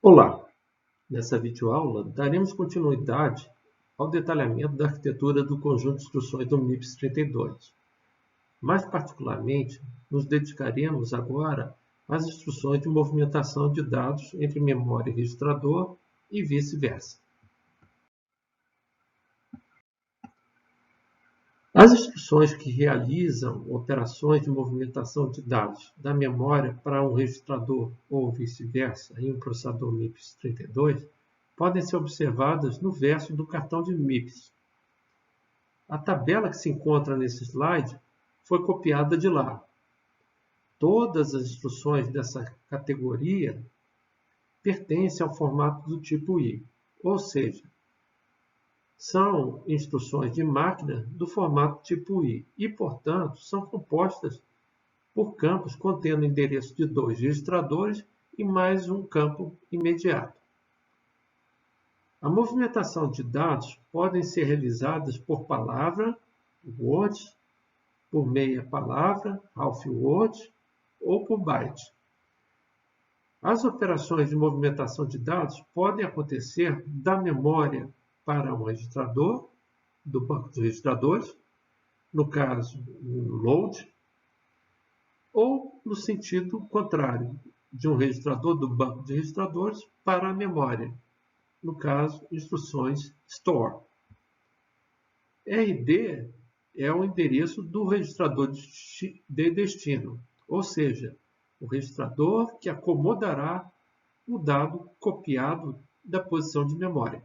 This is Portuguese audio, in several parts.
Olá! Nessa videoaula, daremos continuidade ao detalhamento da arquitetura do conjunto de instruções do MIPS 32. Mais particularmente, nos dedicaremos agora às instruções de movimentação de dados entre memória e registrador e vice-versa. As instruções que realizam operações de movimentação de dados da memória para um registrador ou vice-versa em um processador MIPS 32 podem ser observadas no verso do cartão de MIPS. A tabela que se encontra nesse slide foi copiada de lá. Todas as instruções dessa categoria pertencem ao formato do tipo I, ou seja, são instruções de máquina do formato tipo I e, portanto, são compostas por campos contendo endereço de 2 registradores e mais um campo imediato. A movimentação de dados pode ser realizada por palavra, words, por meia palavra, half word, ou por byte. As operações de movimentação de dados podem acontecer da memória para um registrador, do banco de registradores, no caso, um load, ou no sentido contrário, de um registrador do banco de registradores para a memória, no caso, instruções store. RD é o endereço do registrador de destino, ou seja, o registrador que acomodará o dado copiado da posição de memória.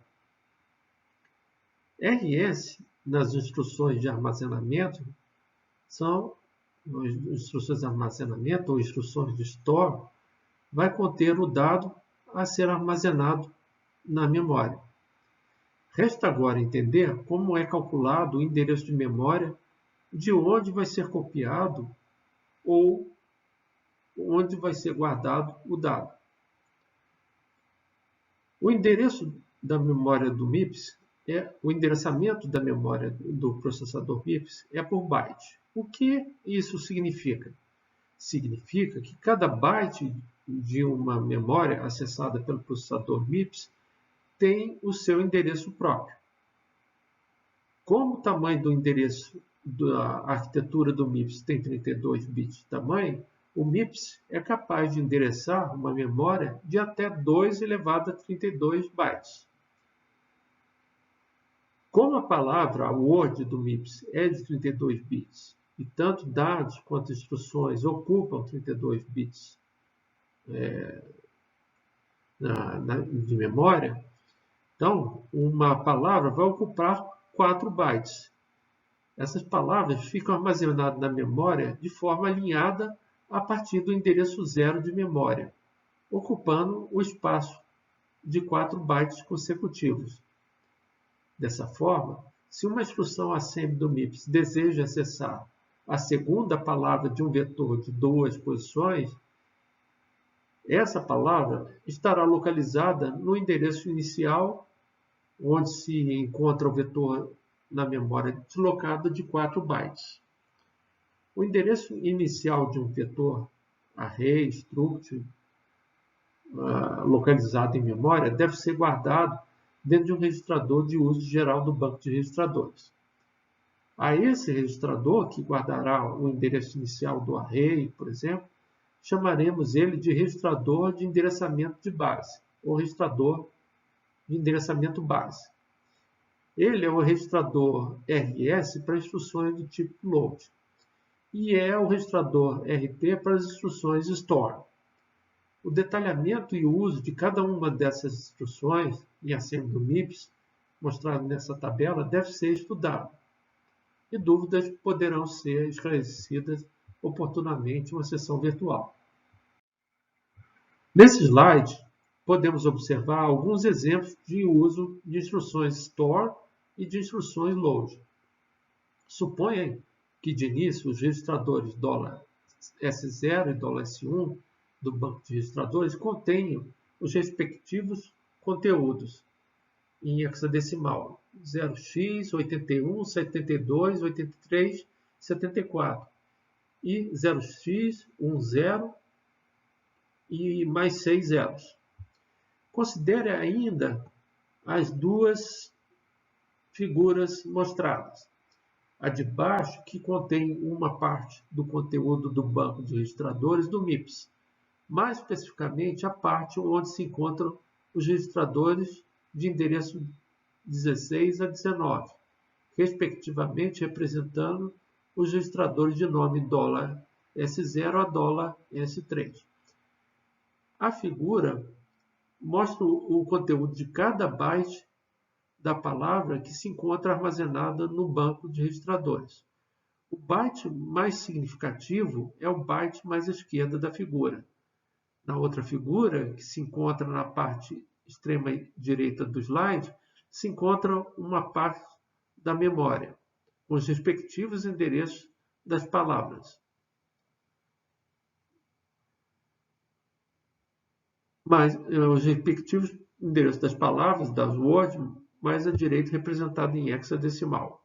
RS, nas instruções de armazenamento, são instruções de armazenamento ou instruções de store, vai conter o dado a ser armazenado na memória. Resta agora entender como é calculado o endereço de memória de onde vai ser copiado ou onde vai ser guardado o dado. O endereço da memória do MIPS o endereçamento da memória do processador MIPS é por byte. O que isso significa? Significa que cada byte de uma memória acessada pelo processador MIPS tem o seu endereço próprio. Como o tamanho do endereço da arquitetura do MIPS tem 32 bits de tamanho, o MIPS é capaz de endereçar uma memória de até 2 elevado a 32 bytes. Como a palavra Word do MIPS é de 32 bits e tanto dados quanto instruções ocupam 32 bits de memória, então uma palavra vai ocupar 4 bytes. Essas palavras ficam armazenadas na memória de forma alinhada a partir do endereço 0 de memória, ocupando o espaço de 4 bytes consecutivos. Dessa forma, se uma instrução assembly do MIPS deseja acessar a segunda palavra de um vetor de 2 posições, essa palavra estará localizada no endereço inicial, onde se encontra o vetor na memória deslocado de 4 bytes. O endereço inicial de um vetor array, struct, localizado em memória, deve ser guardado dentro de um registrador de uso geral do banco de registradores. A esse registrador, que guardará o endereço inicial do array, por exemplo, chamaremos ele de registrador de endereçamento de base, ou registrador de endereçamento base. Ele é o registrador RS para instruções do tipo load, e é o registrador RT para as instruções store. O detalhamento e o uso de cada uma dessas instruções em assembly do MIPS, mostrado nessa tabela, deve ser estudado. E dúvidas poderão ser esclarecidas oportunamente em uma sessão virtual. Nesse slide, podemos observar alguns exemplos de uso de instruções store e de instruções load. Suponha que, de início, os registradores $S0 e $S1 do banco de registradores contenham os respectivos conteúdos em hexadecimal 0x, 81, 72, 83, 74 e 0x, 10 e mais 6 zeros. Considere ainda as duas figuras mostradas. A de baixo, que contém uma parte do conteúdo do banco de registradores do MIPS, mais especificamente a parte onde se encontram os registradores de endereço 16 a 19, respectivamente representando os registradores de nome $S0 a $S3. A figura mostra o conteúdo de cada byte da palavra que se encontra armazenada no banco de registradores. O byte mais significativo é o byte mais à esquerda da figura. Na outra figura, que se encontra na parte extrema direita do slide, se encontra uma parte da memória, com os respectivos endereços das palavras. Mas os respectivos endereços das palavras, das words, mais à direita representado em hexadecimal.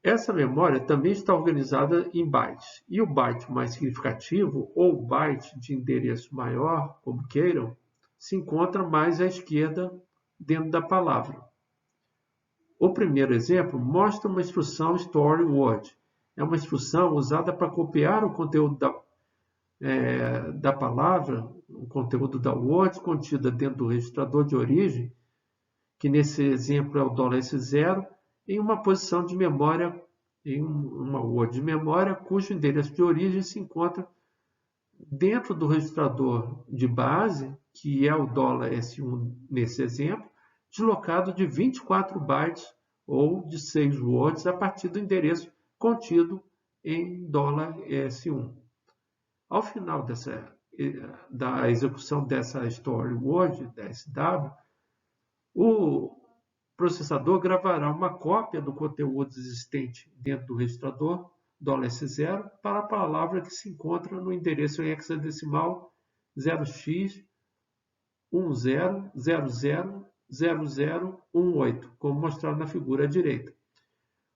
Essa memória também está organizada em bytes, e o byte mais significativo, ou byte de endereço maior, como queiram, se encontra mais à esquerda dentro da palavra. O primeiro exemplo mostra uma instrução Store Word. É uma instrução usada para copiar o conteúdo da palavra, o conteúdo da Word contida dentro do registrador de origem, que nesse exemplo é o $S0, em uma posição de memória, em uma Word de memória, cujo endereço de origem se encontra dentro do registrador de base, que é o $S1 nesse exemplo, deslocado de 24 bytes ou de 6 words a partir do endereço contido em $S1. Ao final da execução dessa Store Word, da SW, o processador gravará uma cópia do conteúdo existente dentro do registrador $S0 para a palavra que se encontra no endereço em hexadecimal 0x10000018, como mostrado na figura à direita.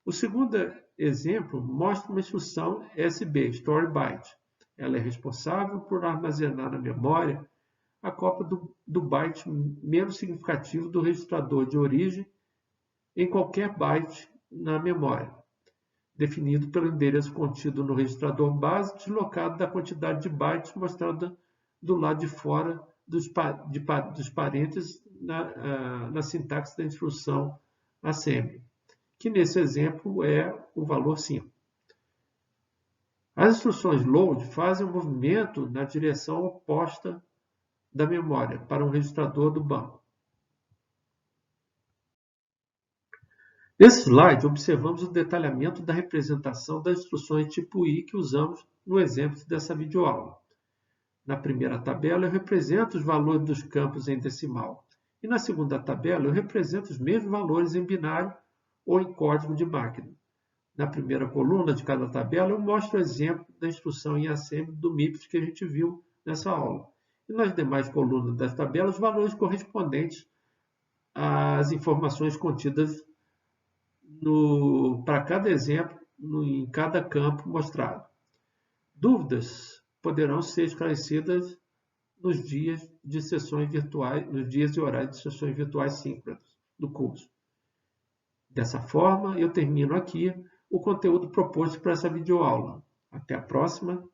O segundo exemplo mostra uma instrução SB, Store Byte. Ela é responsável por armazenar na memória a cópia do byte menos significativo do registrador de origem em qualquer byte na memória, definido pelo endereço contido no registrador base, deslocado da quantidade de bytes mostrada do lado de fora dos parênteses na sintaxe da instrução assembly, que nesse exemplo é o valor 5. As instruções load fazem um movimento na direção oposta da memória para um registrador do banco. Nesse slide, observamos o detalhamento da representação das instruções tipo I que usamos no exemplo dessa videoaula. Na primeira tabela, eu represento os valores dos campos em decimal. E na segunda tabela, eu represento os mesmos valores em binário ou em código de máquina. Na primeira coluna de cada tabela, eu mostro o exemplo da instrução em assembly do MIPS que a gente viu nessa aula. E nas demais colunas das tabelas, os valores correspondentes às informações contidas para cada exemplo, em cada campo mostrado. Dúvidas poderão ser esclarecidas nos dias de sessões virtuais, nos dias e horários de sessões virtuais síncronas do curso. Dessa forma, eu termino aqui o conteúdo proposto para essa videoaula. Até a próxima!